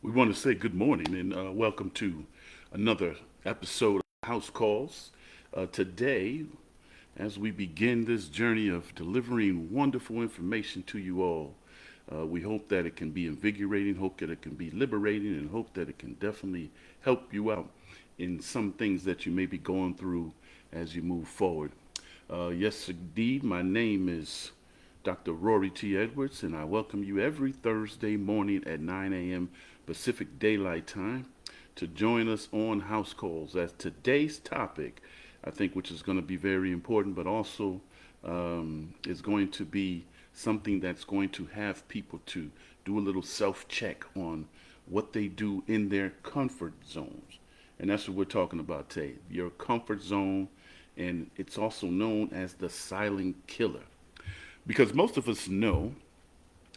We want to say good morning and welcome to another episode of House Calls. Today, as we begin this journey of delivering wonderful information to you all, we hope that it can be invigorating, hope that it can be liberating, and hope that it can definitely help you out in some things that you may be going through as you move forward. Yes, indeed, my name is Dr. Rory T. Edwards, and I welcome you every Thursday morning at 9 a.m. Pacific Daylight Time to join us on House Calls. As today's topic, I think, which is going to be very important, but also is going to be something that's going to have people to do a little self check on what they do in their comfort zones. And that's what we're talking about today, your comfort zone, and it's also known as the silent killer. Because most of us know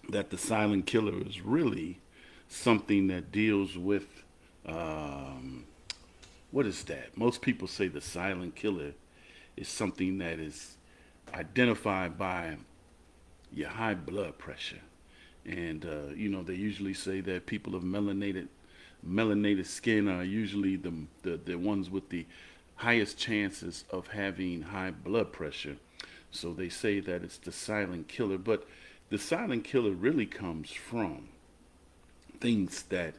that the silent killer is really something that deals with um, what is that? Most people say the silent killer is something that is identified by your high blood pressure. And they usually say that people of melanated skin are usually the ones with the highest chances of having high blood pressure. So they say that it's the silent killer, but the silent killer really comes from things that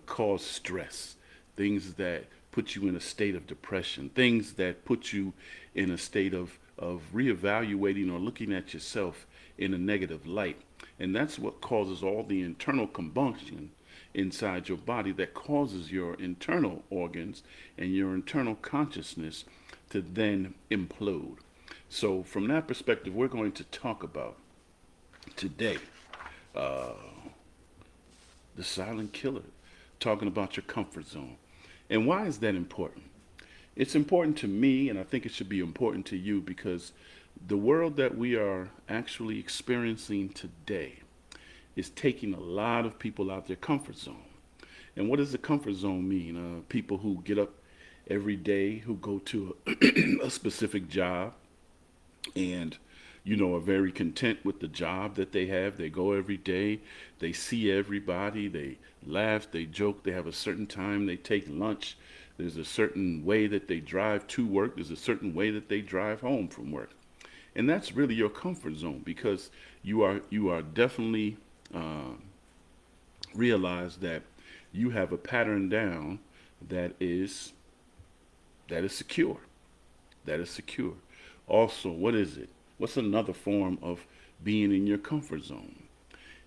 cause stress, things that put you in a state of depression, things that put you in a state of reevaluating or looking at yourself in a negative light. And that's what causes all the internal combustion inside your body that causes your internal organs and your internal consciousness to then implode. So, from that perspective, we're going to talk about today uh, the silent killer, talking about your comfort zone. And why is that important? It's important to me, and I think it should be important to you because the world that we are actually experiencing today is taking a lot of people out their comfort zone. And what does the comfort zone mean? People who get up every day, who go to a specific job, and are very content with the job that they have. They go every day, they see everybody, they laugh, they joke, they have a certain time they take lunch. There's a certain way that they drive to work, there's a certain way that they drive home from work. And that's really your comfort zone because you are definitely uh, realize that you have a pattern down that is that is secure. That is secure. Also, what is it? What's another form of being in your comfort zone?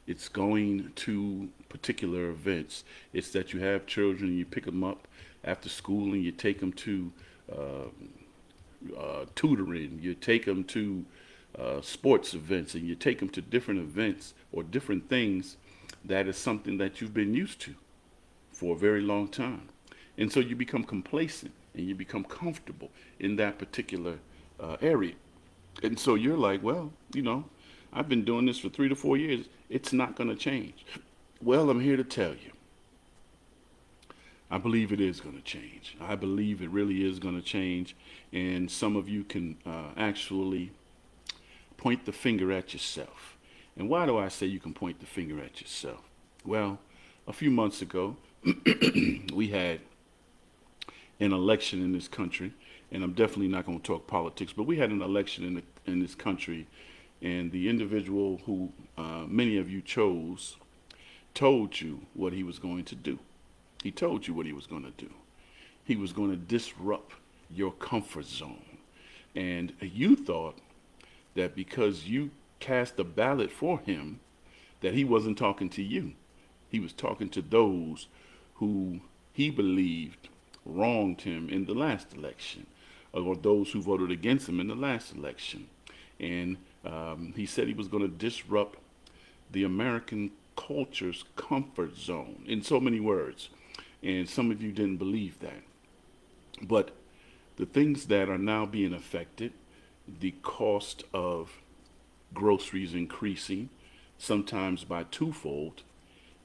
It's going to particular events. It's that you have children and you pick them up after school and you take them to tutoring. You take them to sports events and you take them to different events or different things that is something that you've been used to for a very long time. And so you become complacent and you become comfortable in that particular area. And so you're like, well, I've been doing this for 3 to 4 years. It's not going to change. Well, I'm here to tell you, I believe it is going to change. I believe it really is going to change. And some of you can actually point the finger at yourself. And why do I say you can point the finger at yourself? Well, a few months ago, we had an election in this country, and I'm definitely not going to talk politics, but we had an election in this country, and the individual who many of you chose told you what he was going to do. He told you what he was going to do. He was going to disrupt your comfort zone. And you thought that because you cast a ballot for him, that he wasn't talking to you. He was talking to those who he believed wronged him in the last election, or those who voted against him in the last election. And he said he was going to disrupt the American culture's comfort zone in so many words. And some of you didn't believe that. But the things that are now being affected, the cost of groceries increasing, sometimes by twofold,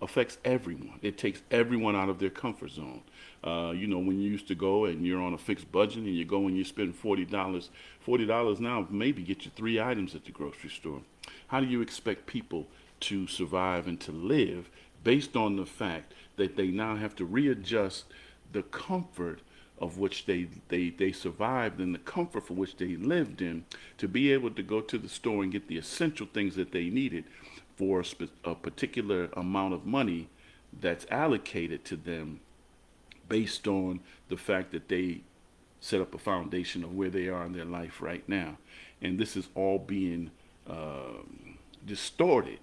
affects everyone. It takes everyone out of their comfort zone. When you used to go and you're on a fixed budget and you go and you spend $40, $40 now maybe get you 3 items at the grocery store. How do you expect people to survive and to live based on the fact that they now have to readjust the comfort of which they survived and the comfort for which they lived in to be able to go to the store and get the essential things that they needed for a particular amount of money that's allocated to them based on the fact that they set up a foundation of where they are in their life right now. And this is all being distorted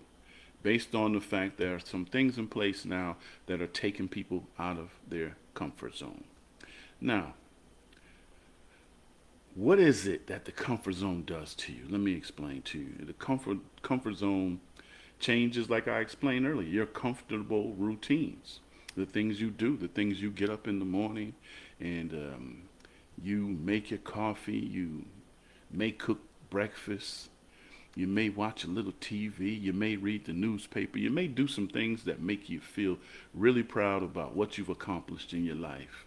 based on the fact there are some things in place now that are taking people out of their comfort zone. Now, what is it that the comfort zone does to you? Let me explain to you. The comfort zone changes, like I explained earlier, your comfortable routines, the things you do, the things you get up in the morning, and you make your coffee, you may cook breakfast, you may watch a little TV, you may read the newspaper, you may do some things that make you feel really proud about what you've accomplished in your life.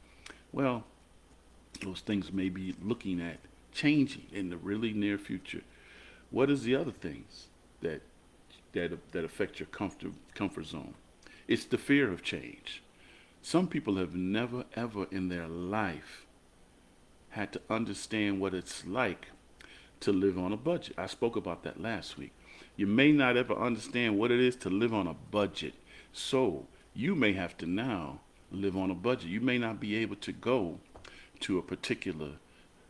Well, those things may be looking at changing in the really near future. What is the other things that affect your comfort zone? It's the fear of change. Some people have never ever in their life had to understand what it's like to live on a budget. I spoke about that last week. You may not ever understand what it is to live on a budget. So you may have to now live on a budget. You may not be able to go to a particular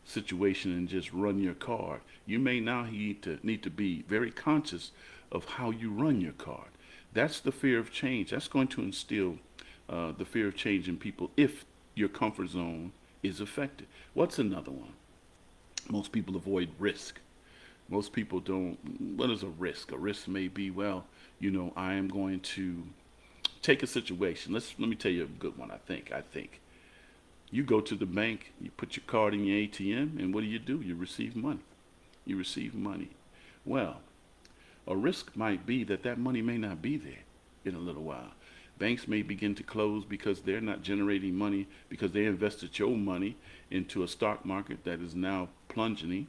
situation and just run your card. You may now need to be very conscious of how you run your card. That's the fear of change. That's going to instill the fear of change in people if your comfort zone is affected. What's another one? Most people avoid risk. Most people don't. What is a risk? A risk may be, well, I am going to take a situation. Let me tell you a good one. I think you go to the bank, you put your card in your ATM, and what do? You receive money. You receive money. Well, a risk might be that money may not be there in a little while. Banks may begin to close because they're not generating money because they invested your money into a stock market that is now plunging.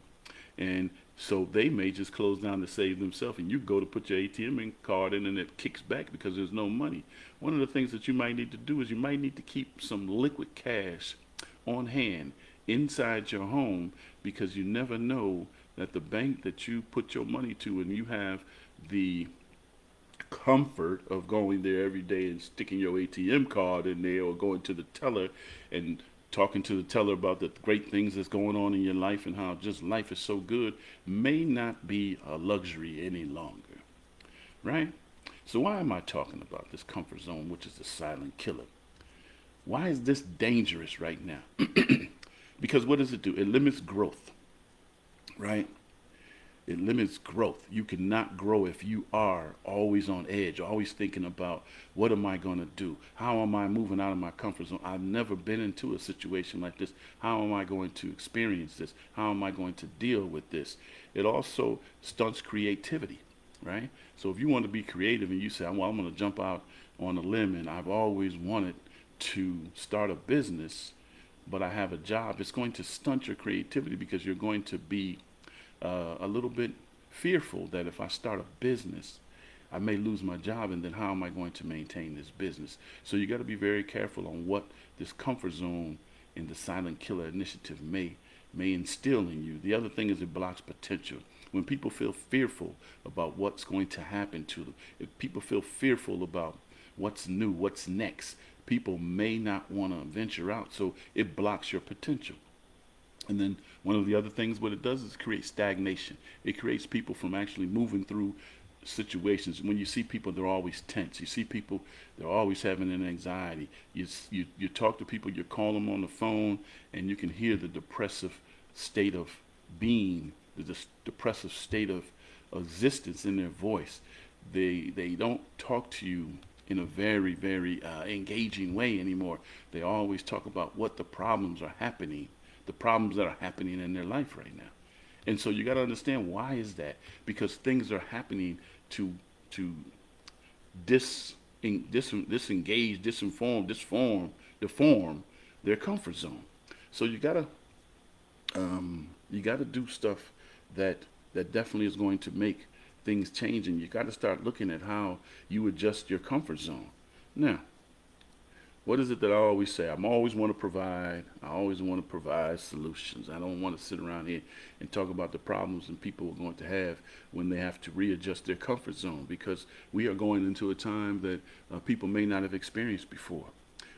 And so they may just close down to save themselves. And you go to put your ATM card in and it kicks back because there's no money. One of the things that you might need to do is you might need to keep some liquid cash on hand inside your home because you never know that the bank that you put your money to and you have the comfort of going there every day and sticking your ATM card in there or going to the teller and talking to the teller about the great things that's going on in your life and how just life is so good may not be a luxury any longer, right? So why am I talking about this comfort zone, which is the silent killer? Why is this dangerous right now? Because what does it do? It limits growth, right? It limits growth. You cannot grow if you are always on edge, always thinking about what am I going to do? How am I moving out of my comfort zone? I've never been into a situation like this. How am I going to experience this? How am I going to deal with this? It also stunts creativity, right? So if you want to be creative and you say, well, I'm going to jump out on a limb and I've always wanted to start a business, but I have a job, it's going to stunt your creativity because you're going to be a little bit fearful that if I start a business, I may lose my job, and then how am I going to maintain this business? So you got to be very careful on what this comfort zone in the silent killer initiative may instill in you. The other thing is it blocks potential. When people feel fearful about what's going to happen to them, if people feel fearful about what's new, what's next, people may not want to venture out. So it blocks your potential. And then one of the other things what it does is create stagnation. It creates people from actually moving through situations. When you see people, they're always tense. You see people, they're always having an anxiety. You talk to people, you call them on the phone, and you can hear the depressive state of being, the depressive state of existence in their voice. They don't talk to you in a very, very engaging way anymore. They always talk about what the problems are happening, the problems that are happening in their life right now. And so you got to understand why is that? Because things are happening to disengage, deform their comfort zone. So you gotta do stuff that definitely is going to make things change, and you got to start looking at how you adjust your comfort zone. Now, what is it that I always say? I always want to provide. I always want to provide solutions. I don't want to sit around here and talk about the problems and people are going to have when they have to readjust their comfort zone, because we are going into a time that people may not have experienced before.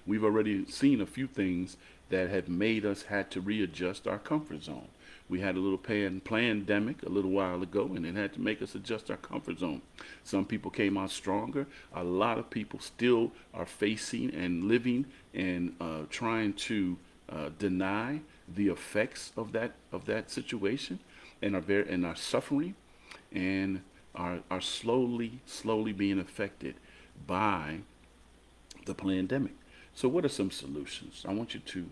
We've already seen a few things that have made us had to readjust our comfort zone. We had a little pandemic a little while ago, and it had to make us adjust our comfort zone. Some people came out stronger. A lot of people still are facing and living and trying to deny the effects of that situation, and are suffering, and are slowly being affected by the pandemic. So, what are some solutions? I want you to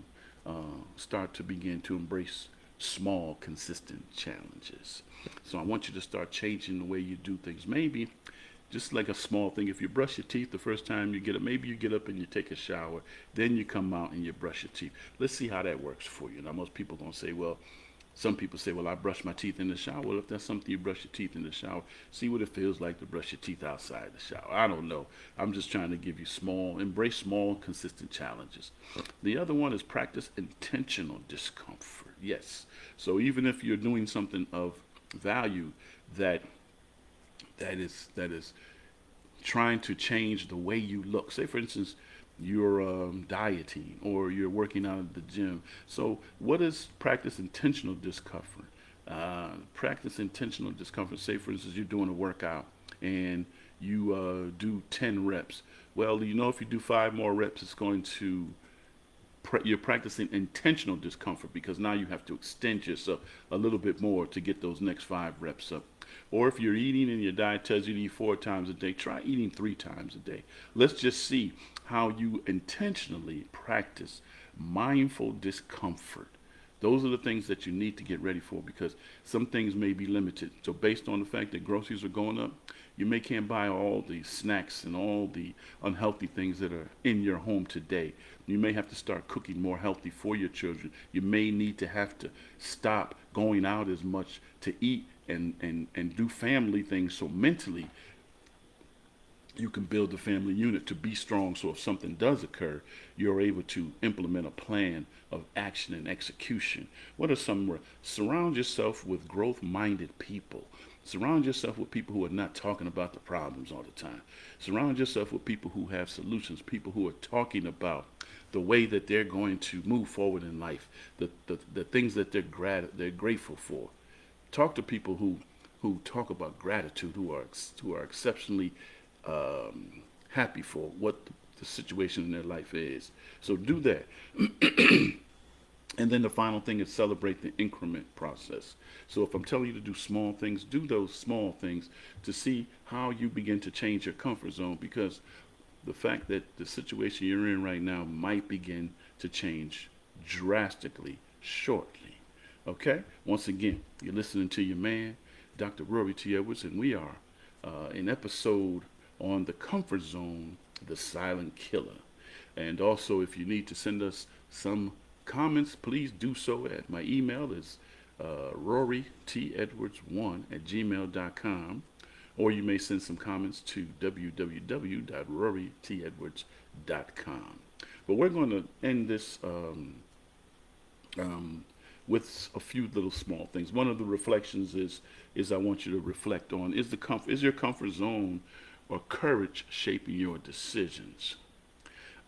start to begin to embrace small, consistent challenges. So, I want you to start changing the way you do things. Maybe just like a small thing. If you brush your teeth the first time you get up, maybe you get up and you take a shower, then you come out and you brush your teeth. Let's see how that works for you. Now, most people are going to say, well, some people say, well, I brush my teeth in the shower. Well, if that's something you brush your teeth in the shower, see what it feels like to brush your teeth outside the shower. I don't know. I'm just trying to give you embrace small, consistent challenges. The other one is practice intentional discomfort. Yes. So even if you're doing something of value that that is trying to change the way you look. Say, for instance, you're dieting or you're working out at the gym. So, what is practice intentional discomfort? Practice intentional discomfort. Say, for instance, you're doing a workout and you do 10 reps. Well, you know, if you do 5 more reps, it's going to you're practicing intentional discomfort, because now you have to extend yourself a little bit more to get those next 5 reps up. Or if you're eating and your diet tells you to eat 4 times a day, try eating 3 times a day. Let's just see how you intentionally practice mindful discomfort. Those are the things that you need to get ready for, because some things may be limited. So based on the fact that groceries are going up, you may can't buy all the snacks and all the unhealthy things that are in your home today. You may have to start cooking more healthy for your children. You may need to have to stop going out as much to eat and do family things, so mentally you can build the family unit to be strong, so if something does occur, you're able to implement a plan of action and execution. What are some? Surround yourself with growth minded people. Surround yourself with people who are not talking about the problems all the time. Surround yourself with people who have solutions, people who are talking about the way that they're going to move forward in life, the things that they're grateful for. Talk to people who talk about gratitude, who are exceptionally happy for what the situation in their life is. So do that. And then the final thing is celebrate the increment process. So if I'm telling you to do small things, do those small things to see how you begin to change your comfort zone, because the fact that the situation you're in right now might begin to change drastically shortly. Okay? Once again, you're listening to your man, Dr. Rory T. Edwards, and we are in episode on the comfort zone, the silent killer. And also, if you need to send us some comments, please do so at my email is rorytedwards1@gmail.com, or you may send some comments to www.rorytedwards.com. But we're going to end this um, with a few little small things. One of the reflections is I want you to reflect on, is your comfort zone or courage shaping your decisions?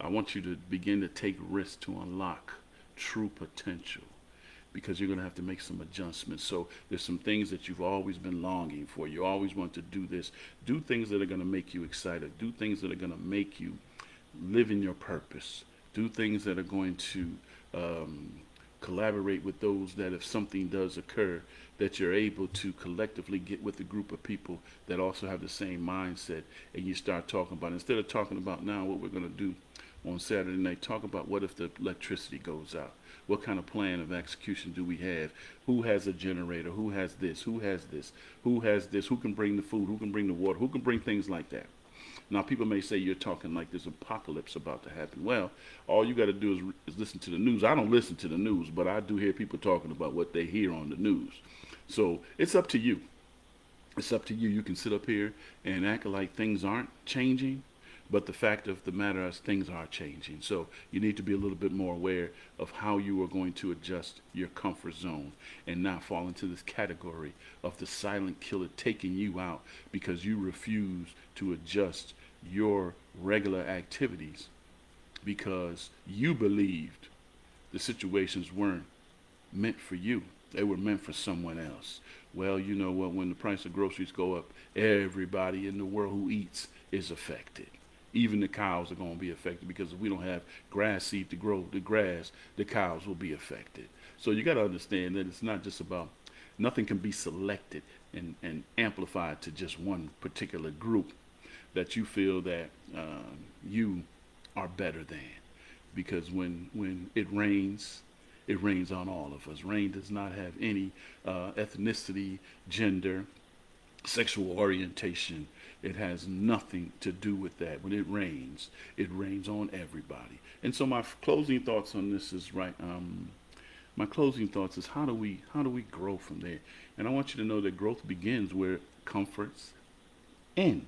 I want you to begin to take risks to unlock true potential, because you're going to have to make some adjustments. So there's some things that you've always been longing for. You always want to do this. Do things that are going to make you excited. Do things that are going to make you live in your purpose. Do things that are going to collaborate with those that, if something does occur, that you're able to collectively get with a group of people that also have the same mindset, and you start talking about, instead of talking about now what we're going to do on Saturday night, talk about what if the electricity goes out? What kind of plan of execution do we have? Who has a generator? Who has this? Who has this? Who has this? Who can bring the food? Who can bring the water? Who can bring things like that? Now, people may say you're talking like there's apocalypse about to happen. Well, all you got to do is listen to the news. I don't listen to the news, but I do hear people talking about what they hear on the news. So it's up to you. It's up to you. You can sit up here and act like things aren't changing, But the fact of the matter is things are changing. So you need to be a little bit more aware of how you are going to adjust your comfort zone and not fall into this category of the silent killer taking you out because you refuse to adjust your regular activities because you believed the situations weren't meant for you. They were meant for someone else. Well, you know what? When the price of groceries go up, everybody in the world who eats is affected. Even the cows are going to be affected because if we don't have grass seed to grow the grass, the cows will be affected. So you got to understand that it's not just about nothing can be selected and amplified to just one particular group that you feel that you are better than. Because when it rains on all of us. Rain does not have any ethnicity, gender, sexual orientation. It has nothing to do with that. When it rains on everybody. And so my closing thoughts on this is right. My closing thoughts is how do we grow from there? And I want you to know that growth begins where comforts end.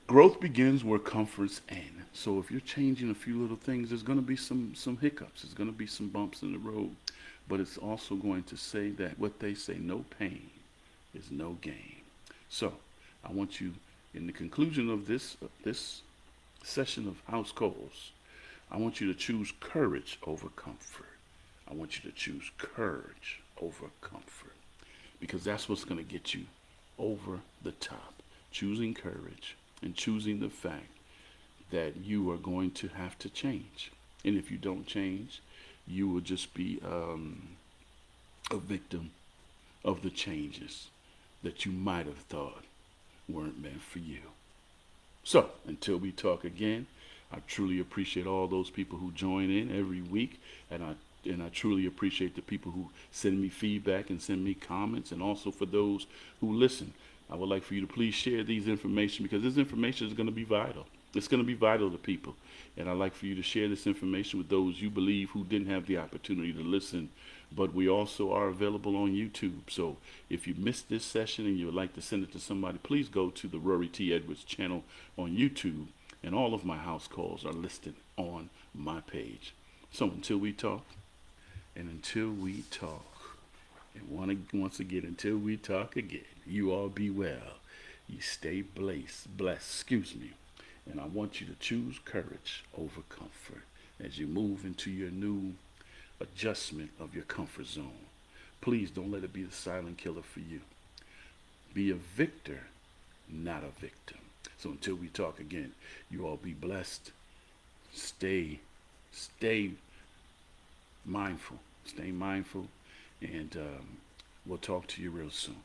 Growth begins where comforts end. So if you're changing a few little things, there's going to be some hiccups. There's going to be some bumps in the road, but it's also going to say that what they say, no pain is no gain. So I want you, in the conclusion of this session of house calls, I want you to choose courage over comfort. I want you to choose courage over comfort because that's what's going to get you over the top. Choosing courage and choosing the fact that you are going to have to change. And if you don't change, you will just be a victim of the changes that you might have thought weren't meant for you. So, until we talk again, I truly appreciate all those people who join in every week, and I truly appreciate the people who send me feedback and send me comments, and also for those who listen. I would like for you to please share these information because this information is going to be vital. It's going to be vital to people. And I'd like for you to share this information with those you believe who didn't have the opportunity to listen. But we also are available on YouTube. So if you missed this session and you would like to send it to somebody, please go to the Rory T. Edwards channel on YouTube. And all of my house calls are listed on my page. So until we talk, and once again, until we talk again, you all be well. You stay blessed, excuse me. And I want you to choose courage over comfort as you move into your new adjustment of your comfort zone. Please don't let it be the silent killer for you. Be a victor, not a victim. So until we talk again, you all be blessed. Stay mindful. Stay mindful. And we'll talk to you real soon.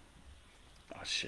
Ashe.